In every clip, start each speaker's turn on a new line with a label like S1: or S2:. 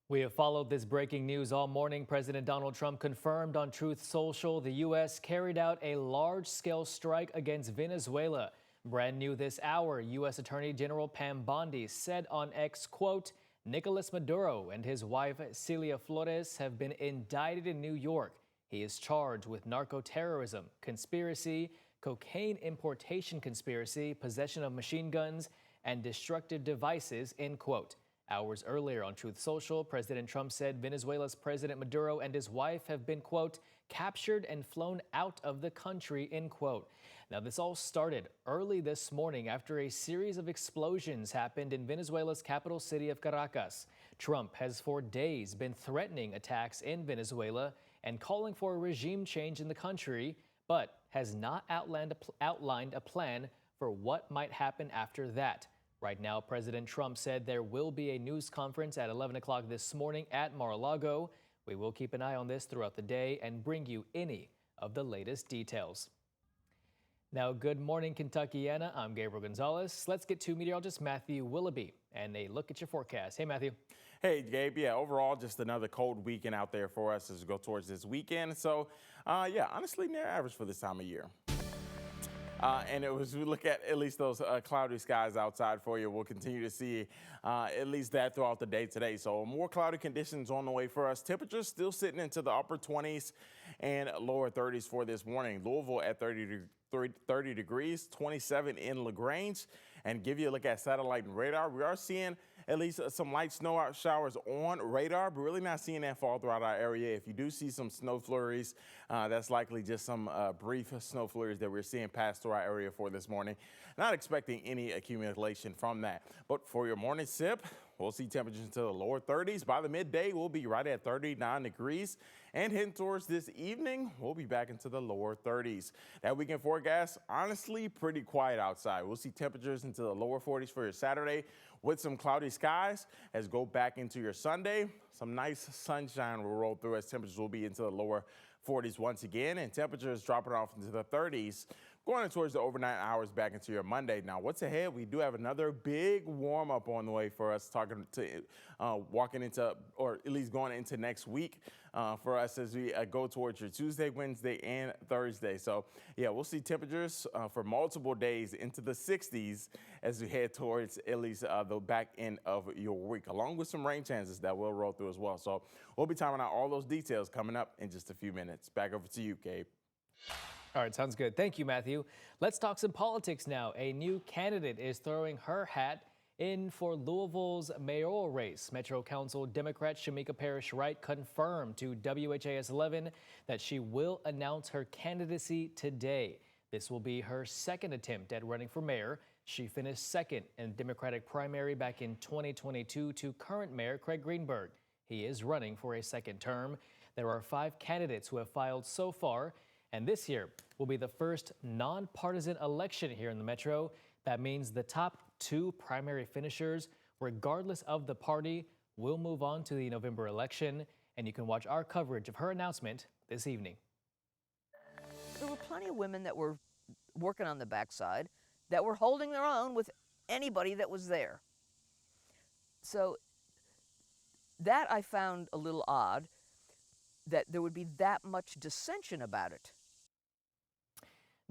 S1: We have followed this breaking news all morning. President Donald Trump confirmed on Truth Social the U.S. carried out a large-scale strike against Venezuela. Brand new this hour, U.S. Attorney General Pam Bondi said on X, quote, Nicolas Maduro and his wife Celia Flores have been indicted in New York. He is charged with narco-terrorism, conspiracy, cocaine importation conspiracy, possession of machine guns, and destructive devices, end quote. Hours earlier on Truth Social, President Trump said Venezuela's President Maduro and his wife have been, quote, captured and flown out of the country, end quote. Now, this all started early this morning after a series of explosions happened in Venezuela's capital city of Caracas. Trump has for days been threatening attacks in Venezuela and calling for a regime change in the country, but has not outlined a plan for what might happen after that. Right now, President Trump said there will be a news conference at 11 o'clock this morning at Mar-a-Lago. We will keep an eye on this throughout the day and bring you any of the latest details. Now, good morning, Kentuckiana. I'm Gabriel Gonzalez. Let's get to meteorologist Matthew Willoughby and a look at your forecast. Hey, Matthew.
S2: Hey, Gabe. Yeah, overall, just another cold weekend out there for us as we go towards this weekend. So, honestly, near average for this time of year. And as we look at least those cloudy skies outside for you, we'll continue to see at least that throughout the day today. So more cloudy conditions on the way for us. Temperatures still sitting into the upper 20s and lower 30s for this morning. Louisville at 30 degrees, 27 in LaGrange. And give you a look at satellite and radar. We are seeing at least some light snow showers on radar, but really not seeing that fall throughout our area. If you do see some snow flurries, that's likely just some brief snow flurries that we're seeing pass through our area for this morning. Not expecting any accumulation from that. But for your morning sip, we'll see temperatures into the lower 30s. By the midday, we'll be right at 39 degrees. And heading towards this evening, we'll be back into the lower 30s. That weekend forecast, honestly, pretty quiet outside. We'll see temperatures into the lower 40s for your Saturday with some cloudy skies. As go back into your Sunday, some nice sunshine will roll through as temperatures will be into the lower 40s once again, and temperatures dropping off into the 30s going towards the overnight hours back into your Monday. Now, what's ahead? We do have another big warm up on the way for us, walking into, or at least going into next week for us as we go towards your Tuesday, Wednesday, and Thursday. So, yeah, we'll see temperatures for multiple days into the 60s as we head towards at least the back end of your week, along with some rain chances that will roll through as well. So we'll be timing out all those details coming up in just a few minutes. Back over to you, Gabe.
S1: All right, sounds good. Thank you, Matthew. Let's talk some politics now. A new candidate is throwing her hat in for Louisville's mayoral race. Metro Council Democrat Shamika Parrish-Wright confirmed to WHAS 11 that she will announce her candidacy today. This will be her second attempt at running for mayor. She finished second in Democratic primary back in 2022 to current mayor Craig Greenberg. He is running for a second term. There are 5 candidates who have filed so far. And this year will be the first nonpartisan election here in the Metro. That means the top 2 primary finishers, regardless of the party, will move on to the November election. And you can watch our coverage of her announcement this evening.
S3: There were plenty of women that were working on the backside that were holding their own with anybody that was there. So that I found a little odd, that there would be that much dissension about it.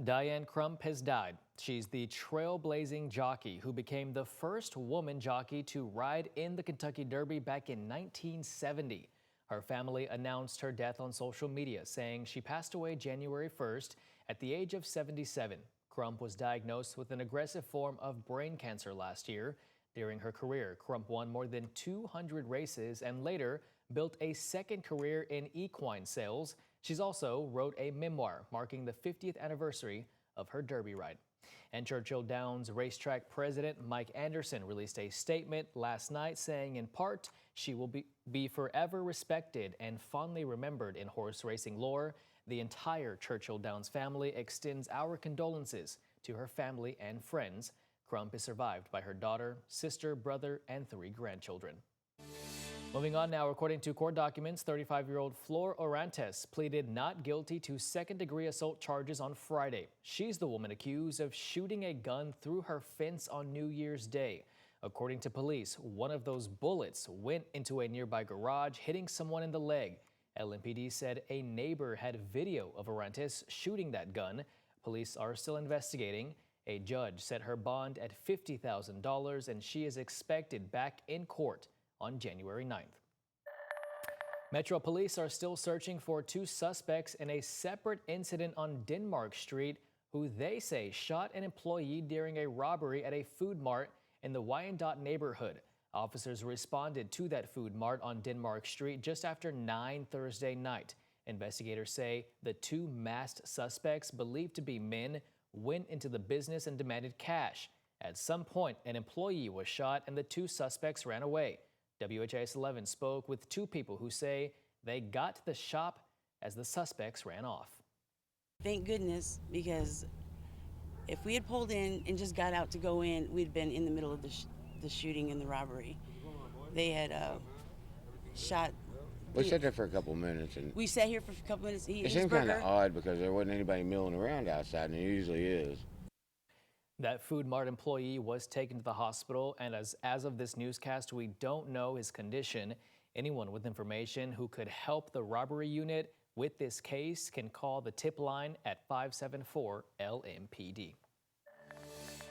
S1: Diane Crump has died. She's the trailblazing jockey who became the first woman jockey to ride in the Kentucky Derby back in 1970. Her family announced her death on social media, saying she passed away January 1st at the age of 77. Crump was diagnosed with an aggressive form of brain cancer last year. During her career, Crump won more than 200 races and later built a second career in equine sales. She's also wrote a memoir marking the 50th anniversary of her Derby ride. And Churchill Downs racetrack president Mike Anderson released a statement last night saying, in part, she will be forever respected and fondly remembered in horse racing lore. The entire Churchill Downs family extends our condolences to her family and friends. Crump is survived by her daughter, sister, brother, and 3 grandchildren. Moving on now, according to court documents, 35-year-old Flor Orantes pleaded not guilty to second-degree assault charges on Friday. She's the woman accused of shooting a gun through her fence on New Year's Day. According to police, one of those bullets went into a nearby garage, hitting someone in the leg. LMPD said a neighbor had video of Orantes shooting that gun. Police are still investigating. A judge set her bond at $50,000, and she is expected back in court on January 9th. Metro Police are still searching for two suspects in a separate incident on Denmark Street who they say shot an employee during a robbery at a food mart in the Wyandotte neighborhood. Officers responded to that food mart on Denmark Street just after 9 Thursday night. Investigators say the two masked suspects, believed to be men, went into the business and demanded cash. At some point, an employee was shot and the two suspects ran away. WHIS 11 spoke with two people who say they got to the shop as the suspects ran off.
S4: Thank goodness, because if we had pulled in and just got out to go in, we'd been in the middle of the shooting and the robbery. They had shot.
S5: We sat there for a couple of minutes, and
S4: we sat here for a couple minutes.
S5: it seemed kind of odd because there wasn't anybody milling around outside, and there usually is.
S1: That Food Mart employee was taken to the hospital, and as of this newscast, we don't know his condition. Anyone with information who could help the robbery unit with this case can call the tip line at 574-LMPD.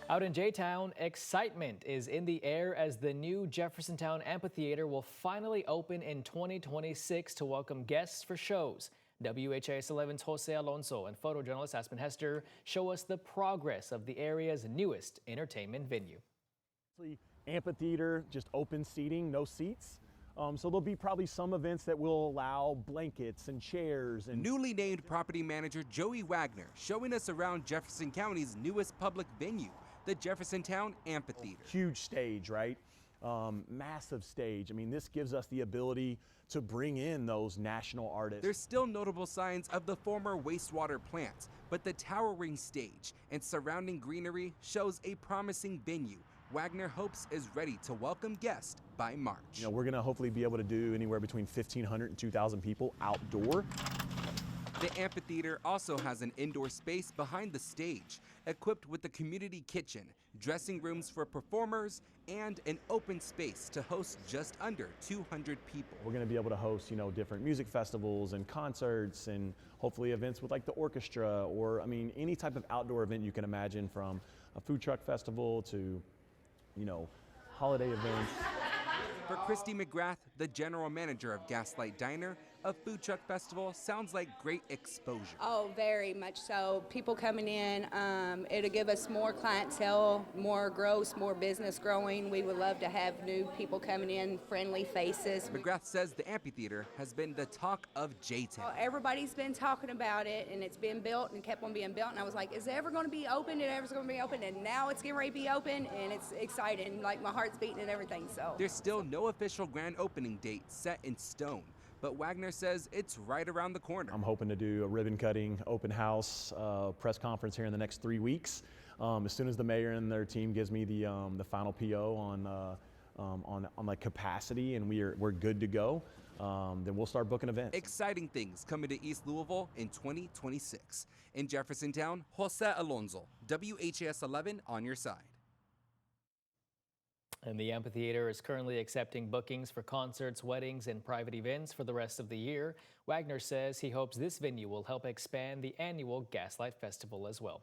S1: Out in J-Town, excitement is in the air as the new Jeffersontown Amphitheater will finally open in 2026 to welcome guests for shows. WHIS 11's Jose Alonso and photojournalist Aspen Hester show us the progress of the area's newest entertainment venue.
S6: Amphitheater, just open seating, no seats. So there'll be probably some events that will allow blankets and chairs. And
S7: newly named property manager Joey Wagner showing us around Jefferson County's newest public venue, the Jeffersontown Amphitheater.
S6: Huge stage, right? Massive stage. I mean, this gives us the ability to bring in those national artists.
S7: There's still notable signs of the former wastewater plant, but the towering stage and surrounding greenery shows a promising venue Wagner hopes is ready to welcome guests by March.
S6: You know, we're going to hopefully be able to do anywhere between 1,500 and 2,000 people outdoor.
S7: The amphitheater also has an indoor space behind the stage, equipped with a community kitchen, dressing rooms for performers, and an open space to host just under 200 people.
S6: We're going to be able to host, you know, different music festivals and concerts and hopefully events with like the orchestra or, I mean, any type of outdoor event you can imagine, from a food truck festival to, you know, holiday events.
S7: For Christy McGrath, the general manager of Gaslight Diner, a food truck festival sounds like great exposure.
S8: Oh, very much so. People coming in, it'll give us more clientele, more growth, more business growing. We would love to have new people coming in, friendly faces.
S7: McGrath says the amphitheater has been the talk of J-Town.
S8: Well, everybody's been talking about it, and it's been built and kept on being built, and I was like, is it ever going to be open? Is it ever going to be open? And now it's getting ready to be open, and it's exciting. Like, my heart's beating and everything. So
S7: there's still no official grand opening date set in stone, but Wagner says it's right around the corner.
S6: I'm hoping to do a ribbon cutting, open house, press conference here in the next 3 weeks. As soon as the mayor and their team gives me the final PO on like capacity and we're good to go, then we'll start booking events.
S7: Exciting things coming to East Louisville in 2026. In Jeffersontown, Jose Alonso, WHIS 11 on your side.
S1: And the amphitheater is currently accepting bookings for concerts, weddings, and private events for the rest of the year. Wagner says he hopes this venue will help expand the annual Gaslight Festival as well.